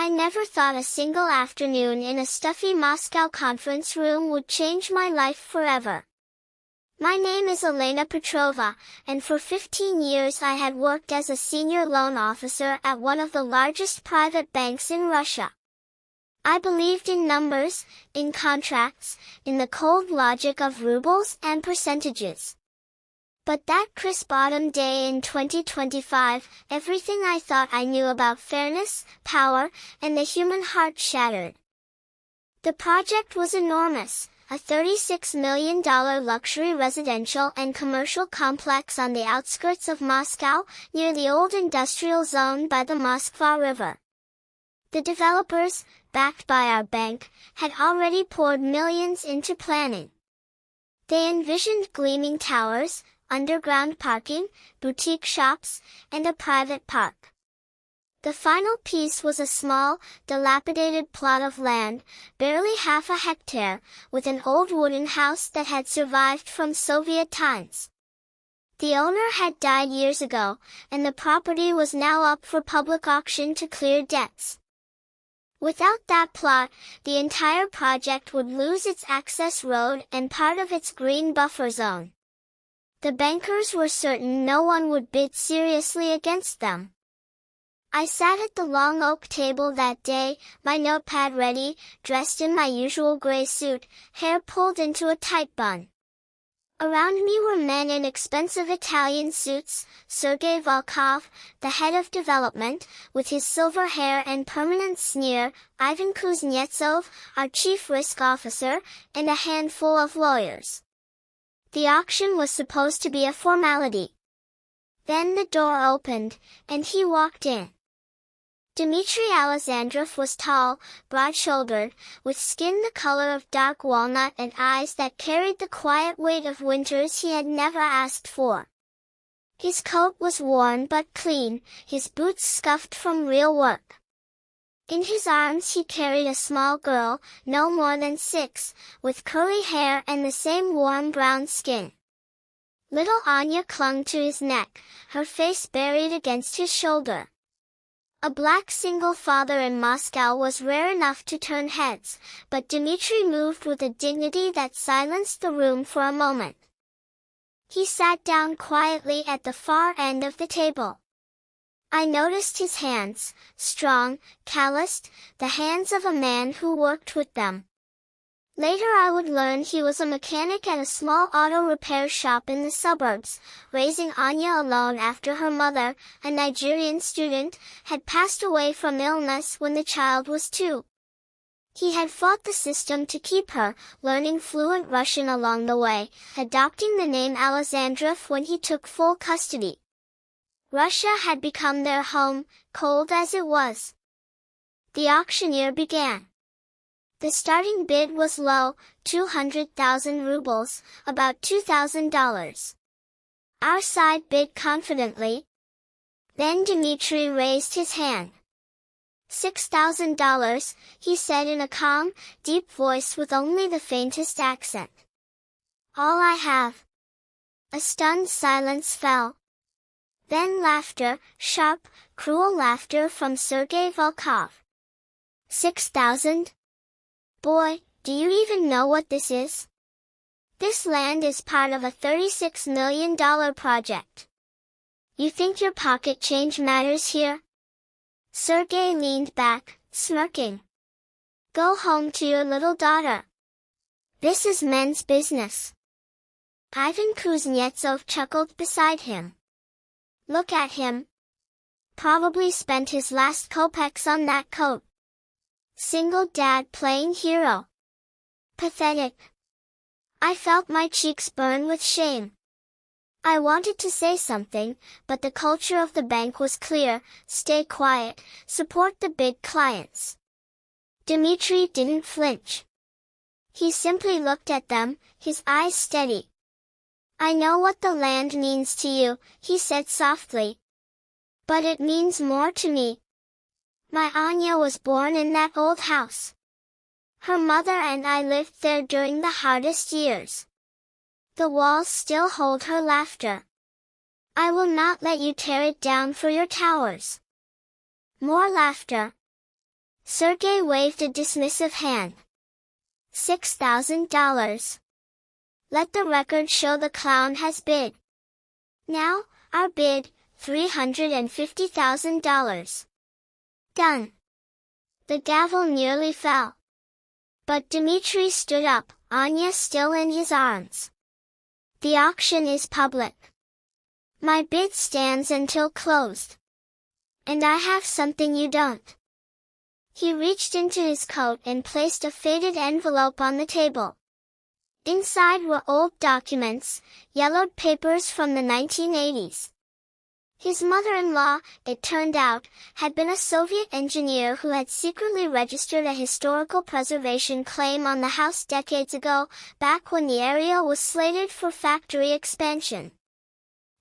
I never thought a single afternoon in a stuffy Moscow conference room would change my life forever. My name is Elena Petrova, and for 15 years I had worked as a senior loan officer at one of the largest private banks in Russia. I believed in numbers, in contracts, in the cold logic of rubles and percentages. But that crisp autumn day in 2025, everything I thought I knew about fairness, power, and the human heart shattered. The project was enormous, a $36 million luxury residential and commercial complex on the outskirts of Moscow, near the old industrial zone by the Moskva River. The developers, backed by our bank, had already poured millions into planning. They envisioned gleaming towers, underground parking, boutique shops, and a private park. The final piece was a small, dilapidated plot of land, barely half a hectare, with an old wooden house that had survived from Soviet times. The owner had died years ago, and the property was now up for public auction to clear debts. Without that plot, the entire project would lose its access road and part of its green buffer zone. The bankers were certain no one would bid seriously against them. I sat at the long oak table that day, my notepad ready, dressed in my usual gray suit, hair pulled into a tight bun. Around me were men in expensive Italian suits, Sergei Volkov, the head of development, with his silver hair and permanent sneer, Ivan Kuznetsov, our chief risk officer, and a handful of lawyers. The auction was supposed to be a formality. Then the door opened, and he walked in. Dmitry Alexandrov was tall, broad-shouldered, with skin the color of dark walnut and eyes that carried the quiet weight of winters he had never asked for. His coat was worn but clean, his boots scuffed from real work. In his arms he carried a small girl, no more than 6, with curly hair and the same warm brown skin. Little Anya clung to his neck, her face buried against his shoulder. A black single father in Moscow was rare enough to turn heads, but Dmitry moved with a dignity that silenced the room for a moment. He sat down quietly at the far end of the table. I noticed his hands, strong, calloused, the hands of a man who worked with them. Later I would learn he was a mechanic at a small auto repair shop in the suburbs, raising Anya alone after her mother, a Nigerian student, had passed away from illness when the child was 2. He had fought the system to keep her, learning fluent Russian along the way, adopting the name Alexandrov when he took full custody. Russia had become their home, cold as it was. The auctioneer began. The starting bid was low, 200,000 rubles, about $2,000. Our side bid confidently. Then Dmitry raised his hand. $6,000, he said in a calm, deep voice with only the faintest accent. All I have. A stunned silence fell. Then laughter, sharp, cruel laughter from Sergei Volkov. 6,000? Boy, do you even know what this is? This land is part of a $36 million project. You think your pocket change matters here? Sergei leaned back, smirking. Go home to your little daughter. This is men's business. Ivan Kuznetsov chuckled beside him. Look at him. Probably spent his last kopecks on that coat. Single dad playing hero. Pathetic. I felt my cheeks burn with shame. I wanted to say something, but the culture of the bank was clear: stay quiet, support the big clients. Dmitry didn't flinch. He simply looked at them, his eyes steady. I know what the land means to you, he said softly. But it means more to me. My Anya was born in that old house. Her mother and I lived there during the hardest years. The walls still hold her laughter. I will not let you tear it down for your towers. More laughter. Sergey waved a dismissive hand. $6,000. Let the record show the clown has bid. Now, our bid, $350,000. Done. The gavel nearly fell. But Dmitri stood up, Anya still in his arms. The auction is public. My bid stands until closed. And I have something you don't. He reached into his coat and placed a faded envelope on the table. Inside were old documents, yellowed papers from the 1980s. His mother-in-law, it turned out, had been a Soviet engineer who had secretly registered a historical preservation claim on the house decades ago, back when the area was slated for factory expansion.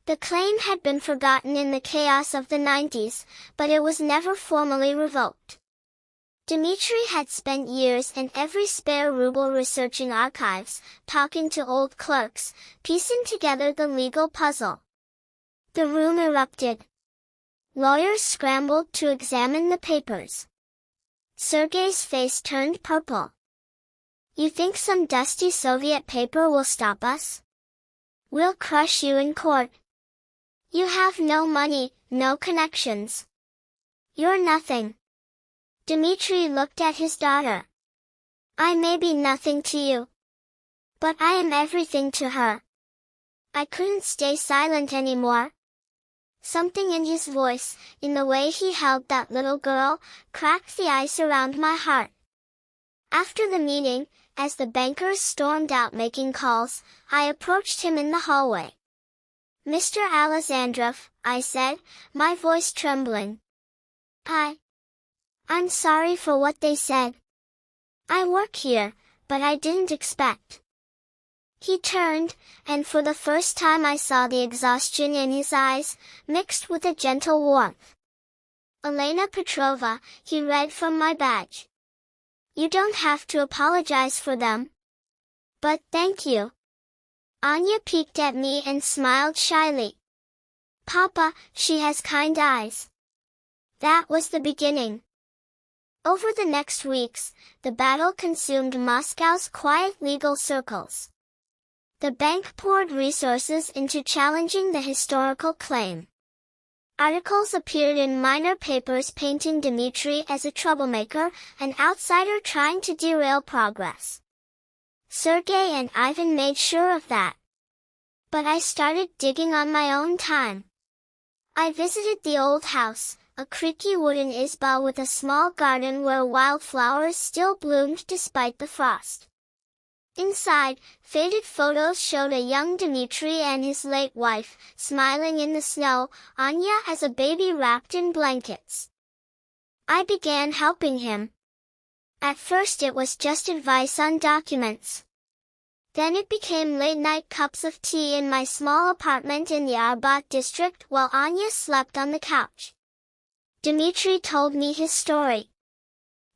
The claim had been forgotten in the chaos of the 90s, but it was never formally revoked. Dmitri had spent years and every spare ruble researching archives, talking to old clerks, piecing together the legal puzzle. The room erupted. Lawyers scrambled to examine the papers. Sergey's face turned purple. You think some dusty Soviet paper will stop us? We'll crush you in court. You have no money, no connections. You're nothing. Dmitri looked at his daughter. I may be nothing to you, but I am everything to her. I couldn't stay silent anymore. Something in his voice, in the way he held that little girl, cracked the ice around my heart. After the meeting, as the bankers stormed out making calls, I approached him in the hallway. Mr. Alexandrov, I said, my voice trembling. I'm sorry for what they said. I work here, but I didn't expect. He turned, and for the first time I saw the exhaustion in his eyes, mixed with a gentle warmth. Elena Petrovna, he read from my badge. You don't have to apologize for them. But thank you. Anya peeked at me and smiled shyly. Papa, she has kind eyes. That was the beginning. Over the next weeks, the battle consumed Moscow's quiet legal circles. The bank poured resources into challenging the historical claim. Articles appeared in minor papers painting Dmitri as a troublemaker, an outsider trying to derail progress. Sergey and Ivan made sure of that. But I started digging on my own time. I visited the old house, a creaky wooden izba with a small garden where wildflowers still bloomed despite the frost. Inside, faded photos showed a young Dmitri and his late wife, smiling in the snow, Anya as a baby wrapped in blankets. I began helping him. At first it was just advice on documents. Then it became late-night cups of tea in my small apartment in the Arbat district while Anya slept on the couch. Dmitri told me his story.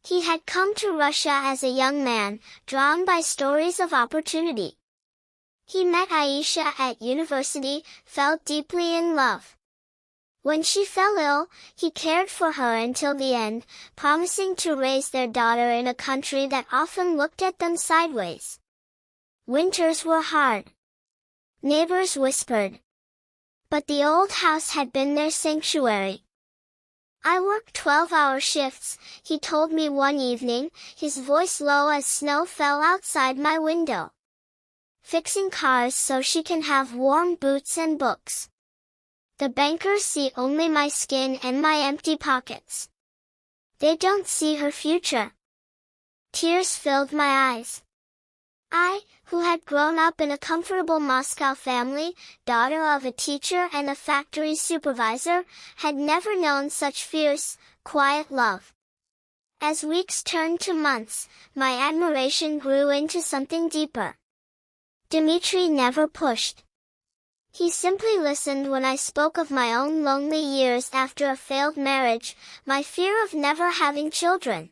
He had come to Russia as a young man, drawn by stories of opportunity. He met Aisha at university, fell deeply in love. When she fell ill, he cared for her until the end, promising to raise their daughter in a country that often looked at them sideways. Winters were hard. Neighbors whispered. But the old house had been their sanctuary. I worked 12-hour shifts, he told me one evening, his voice low as snow fell outside my window. Fixing cars so she can have warm boots and books. The bankers see only my skin and my empty pockets. They don't see her future. Tears filled my eyes. I, who had grown up in a comfortable Moscow family, daughter of a teacher and a factory supervisor, had never known such fierce, quiet love. As weeks turned to months, my admiration grew into something deeper. Dmitri never pushed. He simply listened when I spoke of my own lonely years after a failed marriage, my fear of never having children.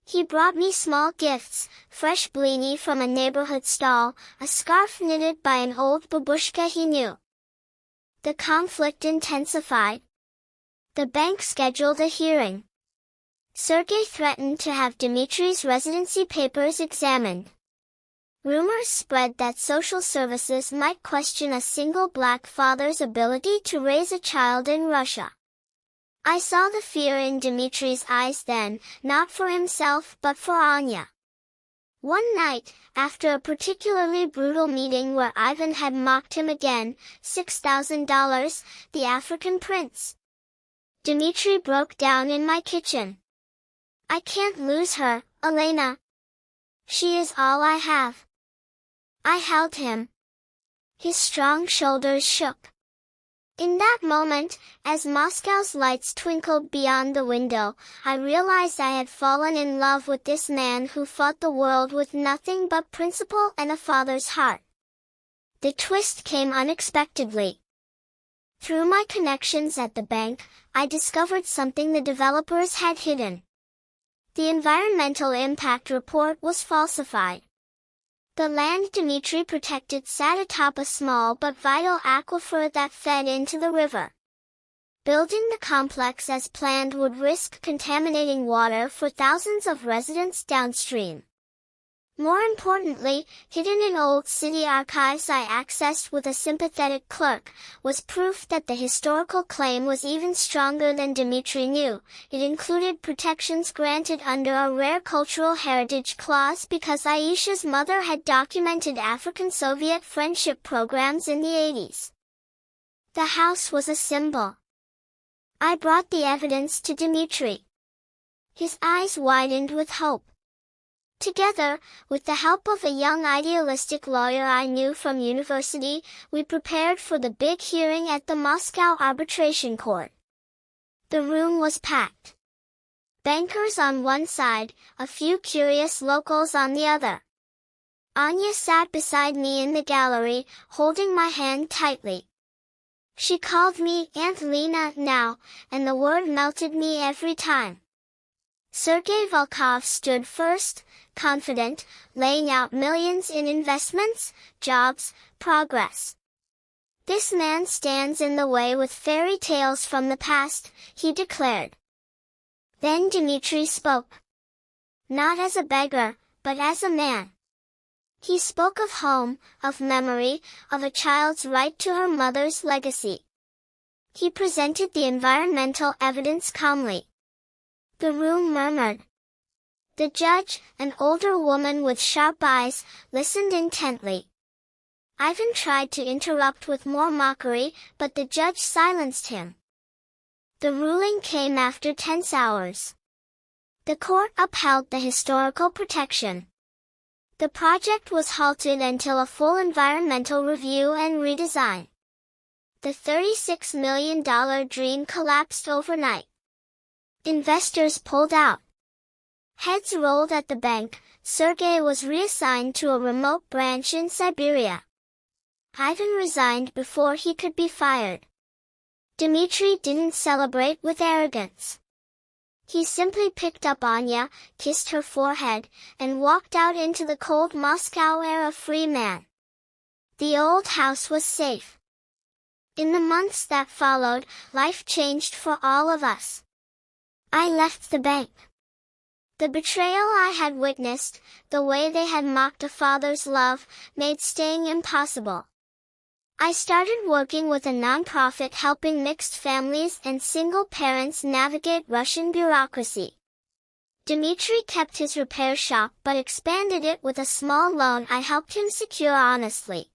He brought me small gifts, fresh blini from a neighborhood stall, a scarf knitted by an old babushka he knew. The conflict intensified. The bank scheduled a hearing. Sergei threatened to have Dmitri's residency papers examined. Rumors spread that social services might question a single black father's ability to raise a child in Russia. I saw the fear in Dmitri's eyes then, not for himself but for Anya. One night, after a particularly brutal meeting where Ivan had mocked him again, $6,000, the African prince, Dmitri broke down in my kitchen. I can't lose her, Elena. She is all I have. I held him. His strong shoulders shook. In that moment, as Moscow's lights twinkled beyond the window, I realized I had fallen in love with this man who fought the world with nothing but principle and a father's heart. The twist came unexpectedly. Through my connections at the bank, I discovered something the developers had hidden. The environmental impact report was falsified. The land Dmitri protected sat atop a small but vital aquifer that fed into the river. Building the complex as planned would risk contaminating water for thousands of residents downstream. More importantly, hidden in old city archives I accessed with a sympathetic clerk, was proof that the historical claim was even stronger than Dmitri knew. It included protections granted under a rare cultural heritage clause because Aisha's mother had documented African-Soviet friendship programs in the 80s. The house was a symbol. I brought the evidence to Dmitri. His eyes widened with hope. Together, with the help of a young idealistic lawyer I knew from university, we prepared for the big hearing at the Moscow Arbitration Court. The room was packed. Bankers on one side, a few curious locals on the other. Anya sat beside me in the gallery, holding my hand tightly. She called me Aunt Lena now, and the word melted me every time. Sergei Volkov stood first, confident, laying out millions in investments, jobs, progress. This man stands in the way with fairy tales from the past, he declared. Then Dmitri spoke. Not as a beggar, but as a man. He spoke of home, of memory, of a child's right to her mother's legacy. He presented the environmental evidence calmly. The room murmured. The judge, an older woman with sharp eyes, listened intently. Ivan tried to interrupt with more mockery, but the judge silenced him. The ruling came after tense hours. The court upheld the historical protection. The project was halted until a full environmental review and redesign. The $36 million dream collapsed overnight. Investors pulled out. Heads rolled at the bank. Sergei was reassigned to a remote branch in Siberia. Ivan resigned before he could be fired. Dmitri didn't celebrate with arrogance. He simply picked up Anya, kissed her forehead, and walked out into the cold Moscow air a free man. The old house was safe. In the months that followed, life changed for all of us. I left the bank. The betrayal I had witnessed, the way they had mocked a father's love, made staying impossible. I started working with a nonprofit helping mixed families and single parents navigate Russian bureaucracy. Dmitri kept his repair shop but expanded it with a small loan I helped him secure honestly.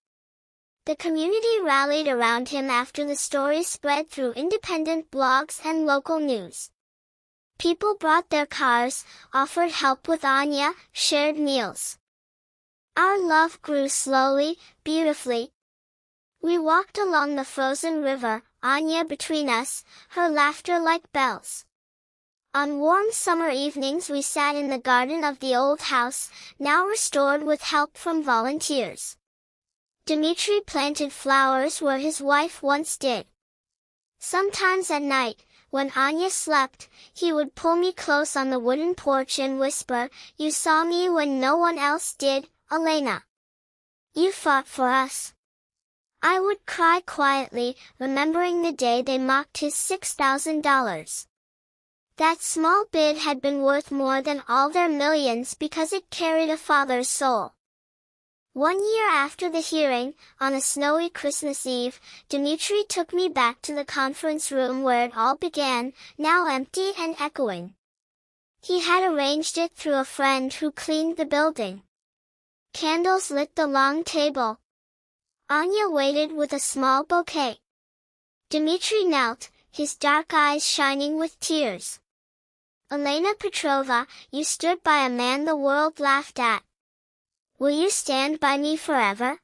The community rallied around him after the story spread through independent blogs and local news. People brought their cars, offered help with Anya, shared meals. Our love grew slowly, beautifully. We walked along the frozen river, Anya between us, her laughter like bells. On warm summer evenings we sat in the garden of the old house, now restored with help from volunteers. Dmitri planted flowers where his wife once did. Sometimes at night, when Anya slept, he would pull me close on the wooden porch and whisper, "You saw me when no one else did, Elena. You fought for us." I would cry quietly, remembering the day they mocked his $6,000. That small bid had been worth more than all their millions because it carried a father's soul. 1 year after the hearing, on a snowy Christmas Eve, Dmitri took me back to the conference room where it all began, now empty and echoing. He had arranged it through a friend who cleaned the building. Candles lit the long table. Anya waited with a small bouquet. Dmitri knelt, his dark eyes shining with tears. "Elena Petrovna, you stood by a man the world laughed at. Will you stand by me forever?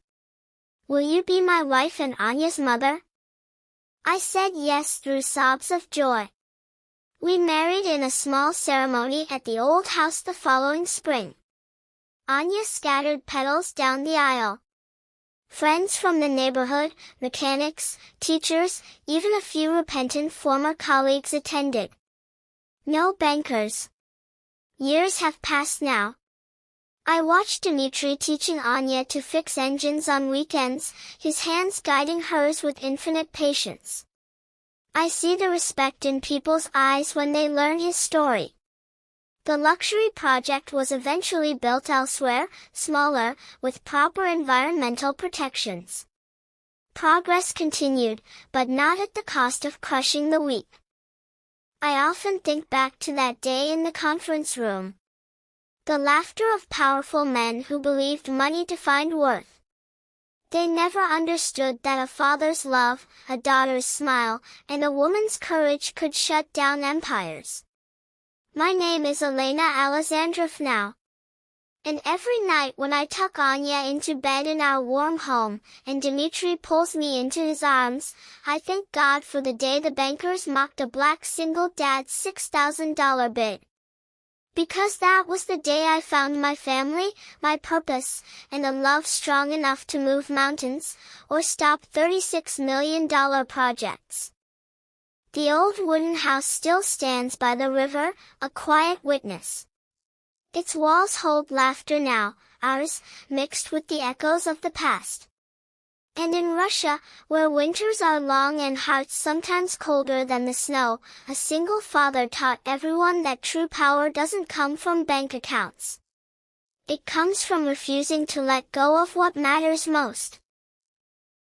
Will you be my wife and Anya's mother?" I said yes through sobs of joy. We married in a small ceremony at the old house the following spring. Anya scattered petals down the aisle. Friends from the neighborhood, mechanics, teachers, even a few repentant former colleagues attended. No bankers. Years have passed now. I watched Dmitri teaching Anya to fix engines on weekends, his hands guiding hers with infinite patience. I see the respect in people's eyes when they learn his story. The luxury project was eventually built elsewhere, smaller, with proper environmental protections. Progress continued, but not at the cost of crushing the weak. I often think back to that day in the conference room. The laughter of powerful men who believed money defined worth. They never understood that a father's love, a daughter's smile, and a woman's courage could shut down empires. My name is Elena Alexandrovna. And every night when I tuck Anya into bed in our warm home, and Dmitri pulls me into his arms, I thank God for the day the bankers mocked a black single dad's $6,000 bid. Because that was the day I found my family, my purpose, and a love strong enough to move mountains, or stop $36 million projects. The old wooden house still stands by the river, a quiet witness. Its walls hold laughter now, ours, mixed with the echoes of the past. And in Russia, where winters are long and hearts sometimes colder than the snow, a single father taught everyone that true power doesn't come from bank accounts. It comes from refusing to let go of what matters most.